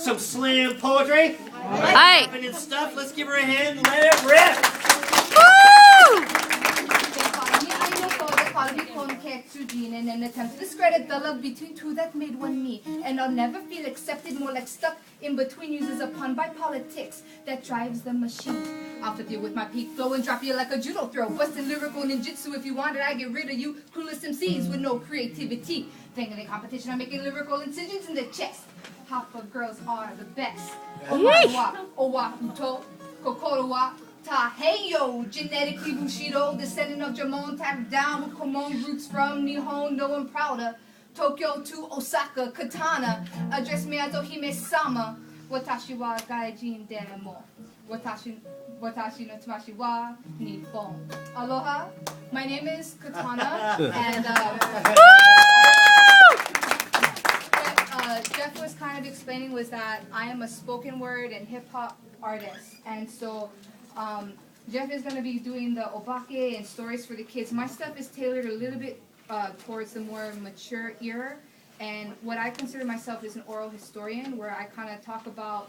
some slam poetry. Aye. And stuff. Let's give her a hand. Let it rip. In an attempt to discredit the love between two that made one me. And I'll never feel accepted, more like stuck in between, uses a pun by politics that drives the machine. I'll flip you with my peak flow and drop you like a judo throw. Busting lyrical ninjutsu if you want it, I get rid of you clueless MCs with no creativity. Thinking in competition, I'm making lyrical incisions in the chest. Hopper girls are the best. Omawa, Owakuto, Kokorowa, Taheyo, genetically Bushido, descendant of Jamon, tapped down with Komon roots from Nihon, no one prouder. Tokyo to Osaka, Katana, address me as Ohime-sama. Watashi wa gaijin demo. Watashi no tamashi wa nippon. Aloha, my name is Katana, and what Jeff was kind of explaining was that I am a spoken word and hip-hop artist, and so Jeff is going to be doing the obake and stories for the kids. My stuff is tailored a little bit towards the more mature era, and what I consider myself is an oral historian, where I kind of talk about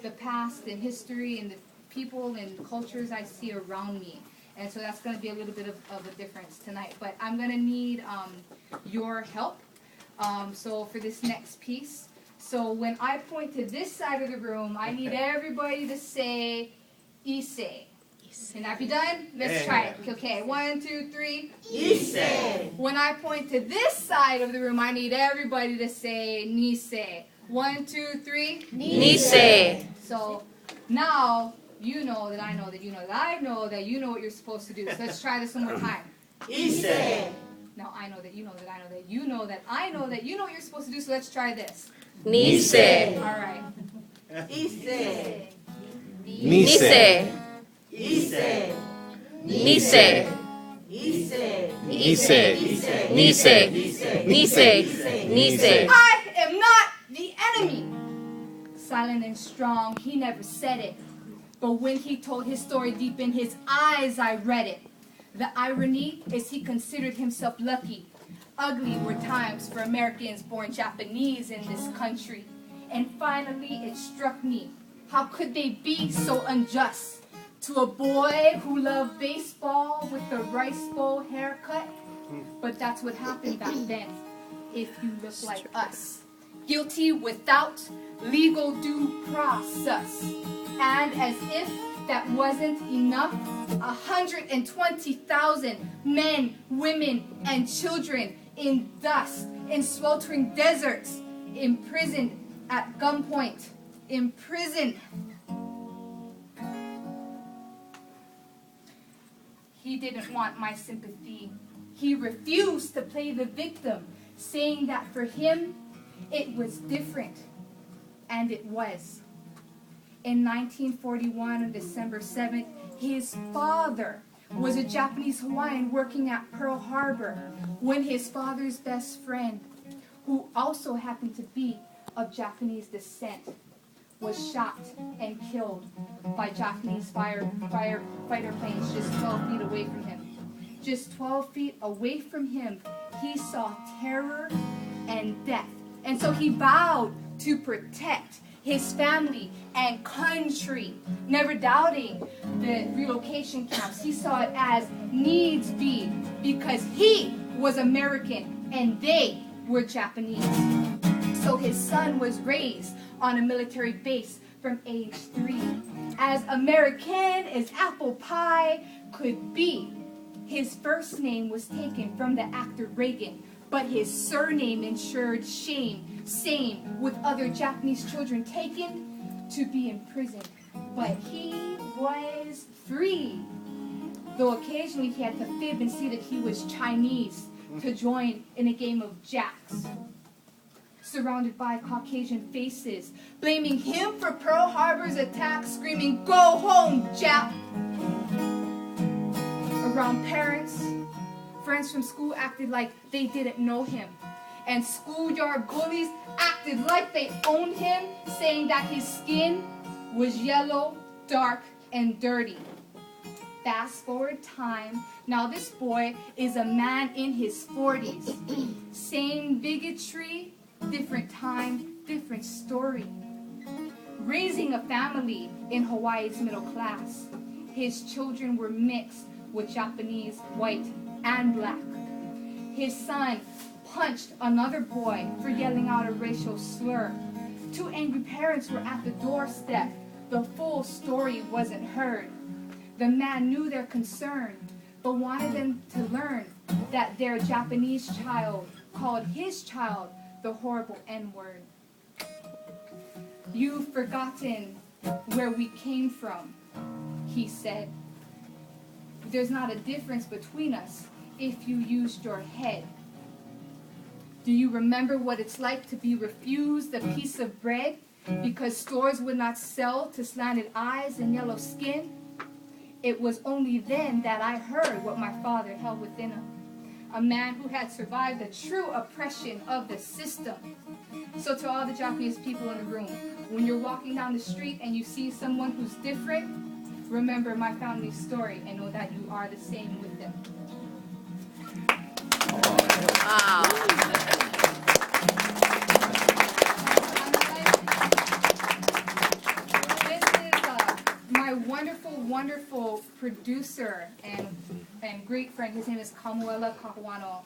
the past and history and the people and cultures I see around me. And so that's going to be a little bit of a difference tonight. But I'm going to need your help. So for this next piece, so when I point to this side of the room, I need everybody to say Issei. Can that be done? Let's try it. Okay, 1, 2, 3. Issei. When I point to this side of the room, I need everybody to say Nissei. 1, 2, 3. Nissei. So now you know that I know that you know that I know that you know what you're supposed to do. So let's try this one more time. Issei. Now I know that you know that I know that you know that I know that you know what you're supposed to do. So let's try this. Nissei. All right. Issei. Nissei. Issei. Nissei. Issei. Nissei. Nissei. Nissei. Nissei. I am not the enemy. Silent and strong, he never said it. But when he told his story deep in his eyes, I read it. The irony is he considered himself lucky. Ugly were times for Americans born Japanese in this country. And finally it struck me. How could they be so unjust? To a boy who loved baseball with the rice bowl haircut? But that's what happened back then. If you look like us. Guilty without legal due process. And as if that wasn't enough, 120,000 men, women, and children in dust, in sweltering deserts, imprisoned at gunpoint, imprisoned. He didn't want my sympathy. He refused to play the victim, saying that for him, it was different. And it was. In 1941, on December 7th, his father was a Japanese-Hawaiian working at Pearl Harbor when his father's best friend, who also happened to be of Japanese descent, was shot and killed by Japanese fighter planes just 12 feet away from him. Just 12 feet away from him, he saw terror and death. And so he vowed to protect his family and country, never doubting the relocation camps. He saw it as needs be because he was American and they were Japanese. So his son was raised on a military base from age 3. As American as apple pie could be, his first name was taken from the actor Reagan, but his surname ensured shame, same with other Japanese children taken to be imprisoned. But he was free, though occasionally he had to fib and say that he was Chinese to join in a game of jacks. Surrounded by Caucasian faces, blaming him for Pearl Harbor's attack, screaming, "Go home, Jap!" Around parents, friends from school acted like they didn't know him. And schoolyard bullies acted like they owned him, saying that his skin was yellow, dark, and dirty. Fast forward time, now this boy is a man in his 40s. Same bigotry, different time, different story. Raising a family in Hawaii's middle class, his children were mixed with Japanese, white, and black. His son punched another boy for yelling out a racial slur. Two angry parents were at the doorstep. The full story wasn't heard. The man knew their concern, but wanted them to learn that their Japanese child called his child the horrible N-word. You've forgotten where we came from, he said. There's not a difference between us if you used your head. Do you remember what it's like to be refused a piece of bread because stores would not sell to slanted eyes and yellow skin? It was only then that I heard what my father held within him, a man who had survived the true oppression of the system. So to all the Japanese people in the room, when you're walking down the street and you see someone who's different, remember my family's story and know that you are the same with them. Wow. This is my wonderful producer and great friend. His name is Kamuela, Kahoano.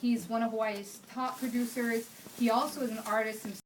He's one of Hawaii's top producers. He also is an artist himself.